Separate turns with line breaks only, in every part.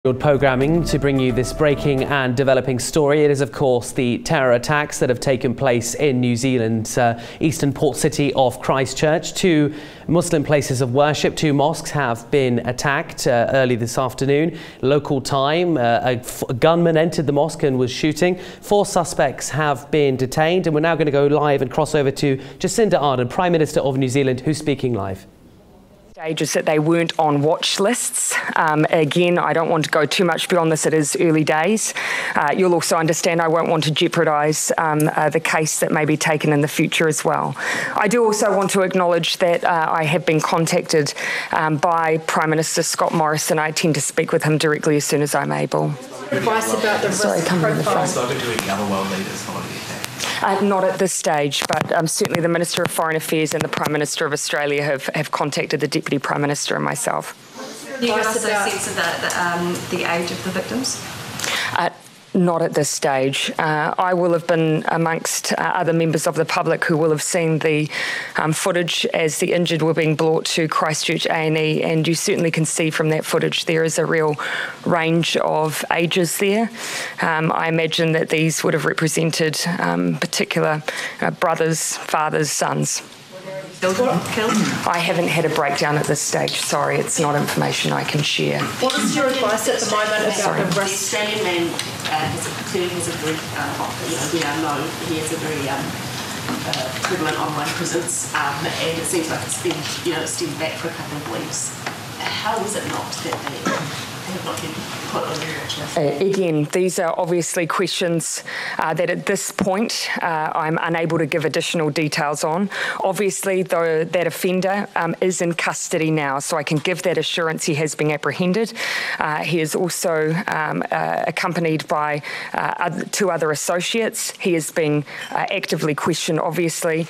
Programming to bring you this breaking and developing story. It is, of course, the terror attacks that have taken place in New Zealand's eastern port city of Christchurch. Two Muslim places of worship, two mosques, have been attacked early this afternoon. Local time, a gunman entered the mosque and was shooting. 4 suspects have been detained, and we're now going to go live and cross over to Jacinda Ardern, Prime Minister of New Zealand, who's speaking live.
Is that they weren't on watch lists. Again, I don't want to go too much beyond this. It is early days. You'll also understand I won't want to jeopardise the case that may be taken in the future as well. I do also want to acknowledge that I have been contacted by Prime Minister Scott Morrison. I intend to speak with him directly as soon as I'm able.
Advice about the risk profile.
Not at this stage, but certainly the Minister of Foreign Affairs and the Prime Minister of Australia have contacted the Deputy Prime Minister and myself.
Can you give us a sense of the age of the victims?
Not at this stage. I will have been amongst other members of the public who will have seen the footage as the injured were being brought to Christchurch A&E, and you certainly can see from that footage there is a real range of ages there. I imagine that these would have represented particular brothers, fathers, sons.
Killed?
I haven't had a breakdown at this stage. Sorry, it's not information I can share.
What is your advice at the moment about the risk?
The Australian man clearly has a very, we all know he has a very prevalent online presence, and it seems like it's been, steamed back for a couple of weeks. How is it not that they have not been put on the watch list?
Again, these are obviously questions that at this point I'm unable to give additional details on. Obviously, though, that offender is in custody now, so I can give that assurance he has been apprehended. He is also accompanied by 2 other associates. He is being actively questioned, obviously.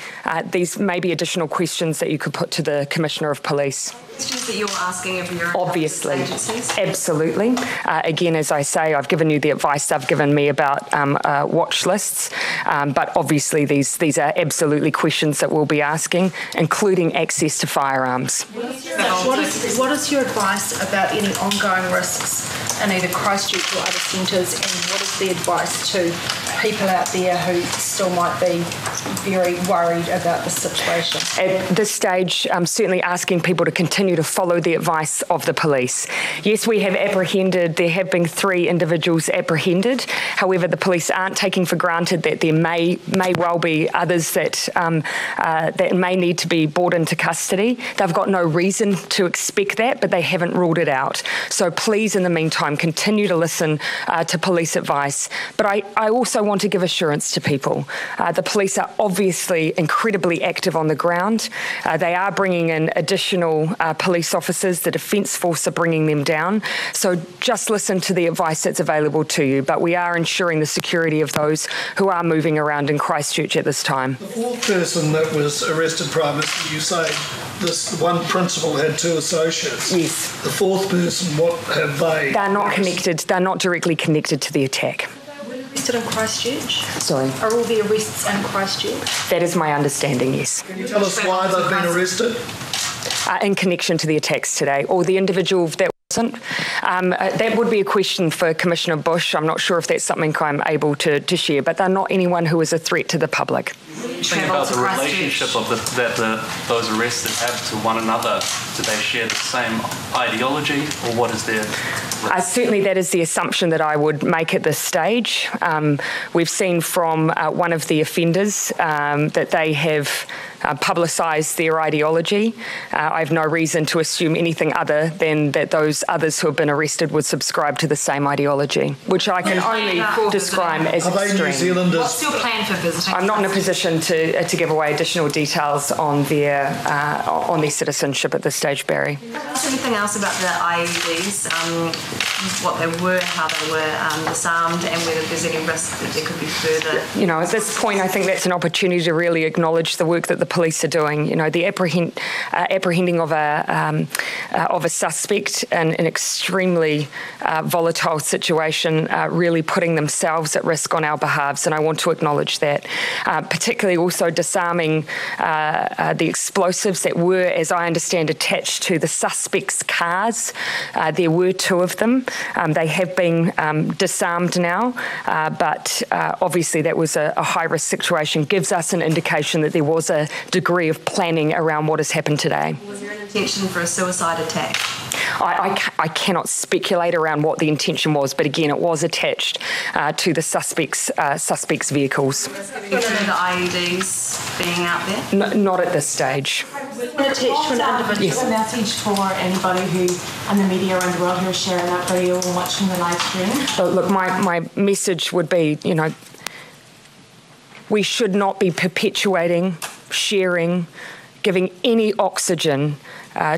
These may be additional questions that you could put to the Commissioner of Police.
Questions that you're asking of your
Obviously,
agencies?
Absolutely. Again, as I say, I've given you the advice they've given me about watch lists, but obviously these are absolutely questions that we'll be asking, including access to firearms.
What is your advice about any ongoing risks in either Christchurch or other centres, and what is the advice to people out there who still might be very worried about the situation?
At this stage, I'm certainly asking people to continue to follow the advice of the police. Yes, we have apprehended, there have been 3 individuals apprehended. However, the police aren't taking for granted that there may well be others that may need to be brought into custody. They've got no reason to expect that, but they haven't ruled it out. So please, in the meantime, continue to listen to police advice. But I also want to give assurance to people. The police are obviously incredibly active on the ground. They are bringing in additional police officers. The Defence Force are bringing them down. So just listen to the advice that's available to you. But we are ensuring the security of those who are moving around in Christchurch at this time.
The 4th person that was arrested, Prime Minister, you say this one principal had 2 associates.
Yes.
The 4th person, what have they?
They're not connected. They're not directly connected to the attack.
Arrested in Christchurch?
Sorry.
Are all the arrests in Christchurch?
That is my understanding, yes.
Can you tell us why they've been arrested?
In connection to the attacks today, or the individual that wasn't. That would be a question for Commissioner Bush. I'm not sure if that's something I'm able to share, but they're not anyone who is a threat to the public.
Think about the relationship of those arrested have to one another. Do they share the same ideology, or what is their...
Certainly that is the assumption that I would make at this stage. We've seen from one of the offenders that they have publicised their ideology. I have no reason to assume anything other than that those others who have been arrested would subscribe to the same ideology, which I can only describe as
Are they
extreme.
New Zealanders?
What's your plan for visiting?
I'm not in a position to give away additional details on their citizenship at this stage, Barry.
Is there anything else about the IEDs, what they were, how they were disarmed, and whether there's any risk that there could be further?
At this point, I think that's an opportunity to really acknowledge the work that the police are doing. The apprehending of a suspect in an extremely volatile situation, really putting themselves at risk on our behalves, and I want to acknowledge that. Particularly also disarming the explosives that were, as I understand, attached to the suspects' cars. There were 2 of them. They have been disarmed now, but obviously that was a high-risk situation. Gives us an indication that there was a degree of planning around what has happened today.
Was there an intention for a suicide attack?
I cannot speculate around what the intention was, but again, it was attached to the suspects' vehicles.
The IEDs being out there?
Not at this stage.
Attached to an individual.
Yes.
A message for anybody who, and the media around the world who are sharing that video or watching the live stream?
Look, my message would be, we should not be perpetuating, sharing, giving any oxygen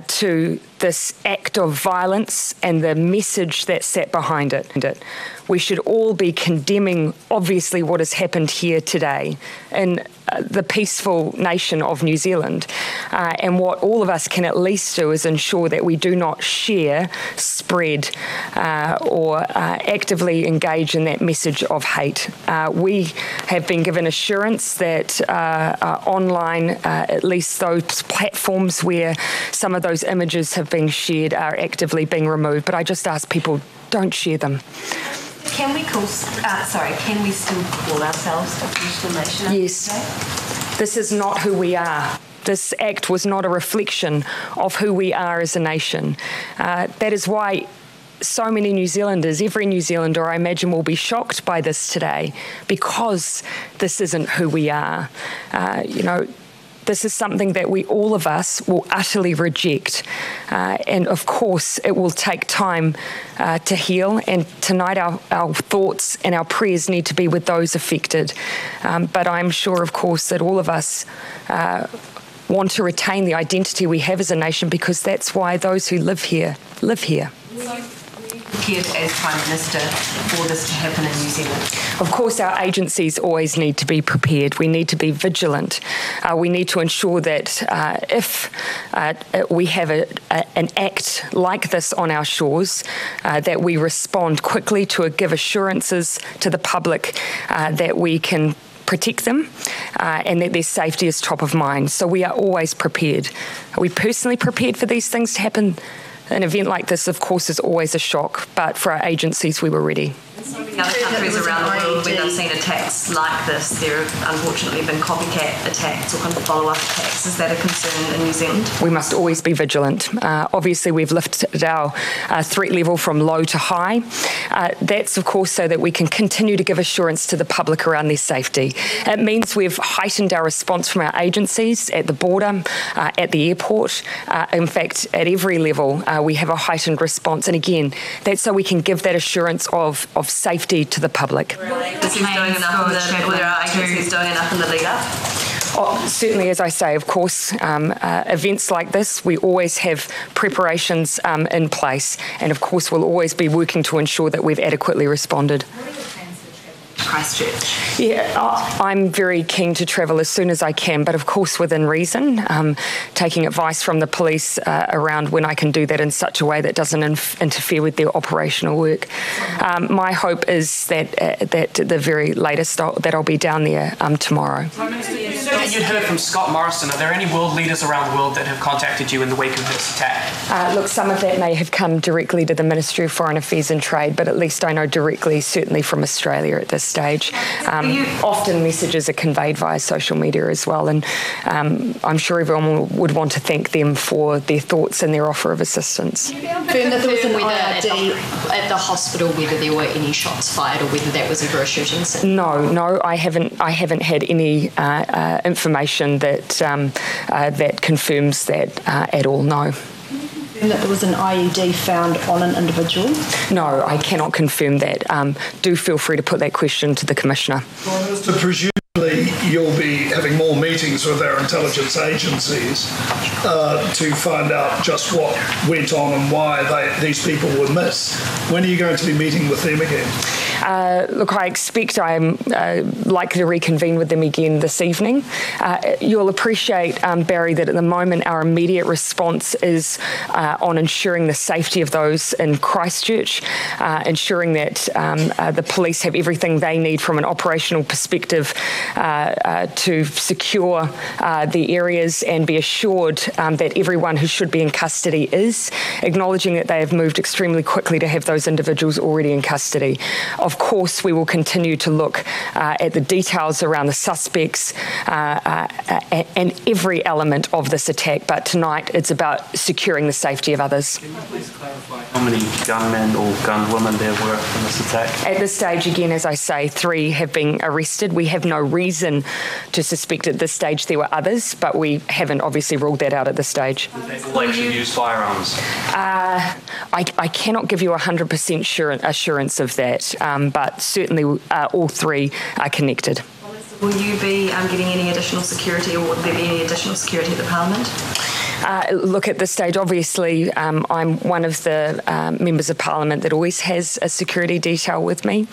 to this act of violence and the message that sat behind it. We should all be condemning, obviously, what has happened here today in the peaceful nation of New Zealand. And what all of us can at least do is ensure that we do not share, spread, or actively engage in that message of hate. We have been given assurance that online, at least those platforms where some of those images have been shared are actively being removed. But I just ask people, don't share them.
Can we still call ourselves a peaceful nation?
Yes. This is not who we are. This act was not a reflection of who we are as a nation. That is why so many New Zealanders, every New Zealander, I imagine, will be shocked by this today, because this isn't who we are. This is something that all of us will utterly reject. And of course, it will take time to heal. And tonight, our thoughts and our prayers need to be with those affected. But I'm sure, of course, that all of us want to retain the identity we have as a nation, because that's why those who live here live here.
Prepared as Prime Minister for this to happen in New Zealand?
Of course, our agencies always need to be prepared. We need to be vigilant. We need to ensure that if we have an act like this on our shores, that we respond quickly to give assurances to the public that we can protect them and that their safety is top of mind. So we are always prepared. Are we personally prepared for these things to happen? An event like this, of course, is always a shock, but for our agencies, we were ready.
In other countries around the world, when they've seen attacks like this, there have unfortunately been copycat attacks or kind of follow-up attacks. Is that a concern in New Zealand?
We must always be vigilant. Obviously, we've lifted our threat level from low to high. That's, of course, so that we can continue to give assurance to the public around their safety. It means we've heightened our response from our agencies at the border, at the airport. In fact, at every level, we have a heightened response. And again, that's so we can give that assurance of safety to the public.
Is he doing enough were our agencies doing enough in the lead up?
Certainly, as I say, of course, events like this, we always have preparations in place, and of course we'll always be working to ensure that we've adequately responded.
Christchurch?
Yeah, I'm very keen to travel as soon as I can, but of course within reason, taking advice from the police around when I can do that in such a way that doesn't interfere with their operational work. My hope is that at the very latest that I'll be down there tomorrow.
You'd heard from Scott Morrison. Are there any world leaders around the world that have contacted you in the wake of this attack?
Look, some of that may have come directly to the Ministry of Foreign Affairs and Trade, but at least I know directly, certainly from Australia at this stage. Often messages are conveyed via social media as well, and I'm sure everyone would want to thank them for their thoughts and their offer of assistance.
Confirm that there was an IED at the hospital, whether there were any shots fired or whether that was ever a shooting scene?
No, I haven't had any information that that confirms that at all. No.
That there was an IED found on an individual?
No, I cannot confirm that. Do feel free to put that question to the Commissioner.
Prime Minister, presumably you'll be having more meetings with our intelligence agencies to find out just what went on and why these people were missed. When are you going to be meeting with them again?
Look, I expect I'm likely to reconvene with them again this evening. You'll appreciate, Barry, that at the moment our immediate response is on ensuring the safety of those in Christchurch, ensuring that the police have everything they need from an operational perspective to secure the areas and be assured that everyone who should be in custody is, acknowledging that they have moved extremely quickly to have those individuals already in custody. Of course, we will continue to look at the details around the suspects and every element of this attack, but tonight it's about securing the safety of others.
Can you please clarify how many gunmen or gunwomen there were in this attack?
At this stage, again, as I say, 3 have been arrested. We have no reason to suspect at this stage there were others, but we haven't obviously ruled that out at this stage.
Did they all actually use firearms?
I cannot give you 100% assurance of that, but certainly all 3 are connected.
Will you be getting any additional security, or will there be any additional security at the Parliament?
Look, at this stage, obviously, I'm one of the members of Parliament that always has a security detail with me.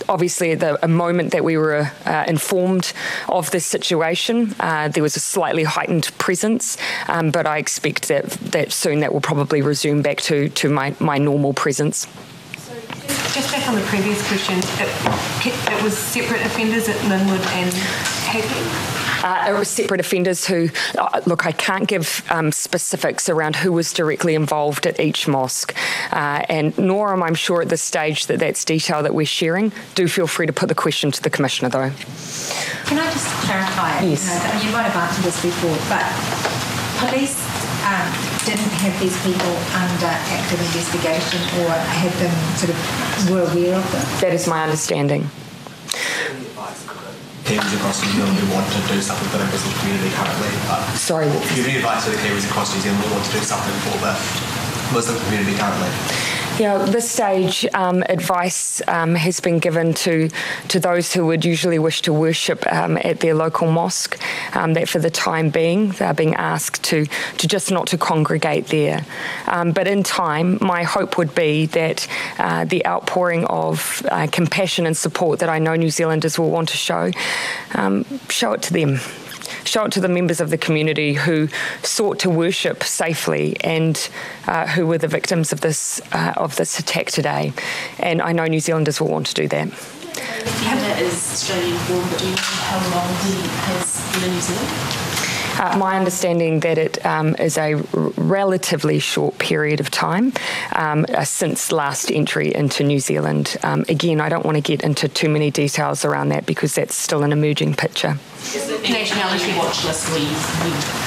Obviously, at the moment that we were informed of this situation, there was a slightly heightened presence, but I expect that soon that will probably resume back to my normal presence.
Just back on the previous question, it was separate offenders at Linwood and Hagley?
It was separate offenders who, look, I can't give specifics around who was directly involved at each mosque, and nor am I sure at this stage that that's detail that we're sharing. Do feel free to put the question to the Commissioner, though.
Can I just clarify?
Yes.
You might have answered this before, but police didn't have these people under active investigation or had them were aware of them?
That is my understanding.
Kiwis across New Zealand who want to do something for the Muslim community currently.
Sorry.
If you any advice to the Kiwis across New Zealand who want to do something for the Muslim community currently?
Yeah, at this stage, advice has been given to those who would usually wish to worship at their local mosque, that for the time being, they're being asked to just not to congregate there. But in time, my hope would be that the outpouring of compassion and support that I know New Zealanders will want to show it to them. Show it to the members of the community who sought to worship safely and who were the victims of this attack today. And I know New Zealanders will want to do that.
Canada is Australian born, but do you know how long he has been in New Zealand?
My understanding that it is a relatively short period of time since last entry into New Zealand. Again, I don't want to get into too many details around that because that's still an emerging picture.
Is the nationality watch list we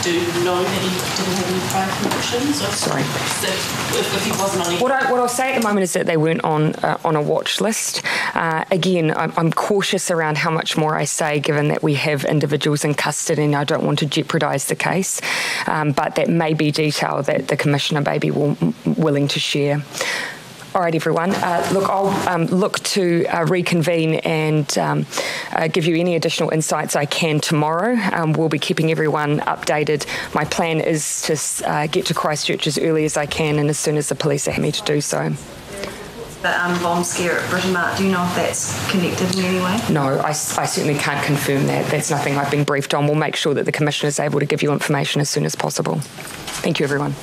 do know that he didn't have any prior convictions?
Sorry.
If he wasn't on
what I'll say at the moment is that they weren't on a watch list. Again, I'm cautious around how much more I say, given that we have individuals in custody and I don't want to jeopardise the case. But that may be detail that the Commissioner may be willing to share. All right, everyone. Look, I'll look to reconvene and give you any additional insights I can tomorrow. We'll be keeping everyone updated. My plan is to get to Christchurch as early as I can and as soon as the police are happy to do so.
The bomb scare at Britain Mart, do you know if that's connected in any way?
No, I certainly can't confirm that. That's nothing I've been briefed on. We'll make sure that the Commissioner is able to give you information as soon as possible. Thank you, everyone.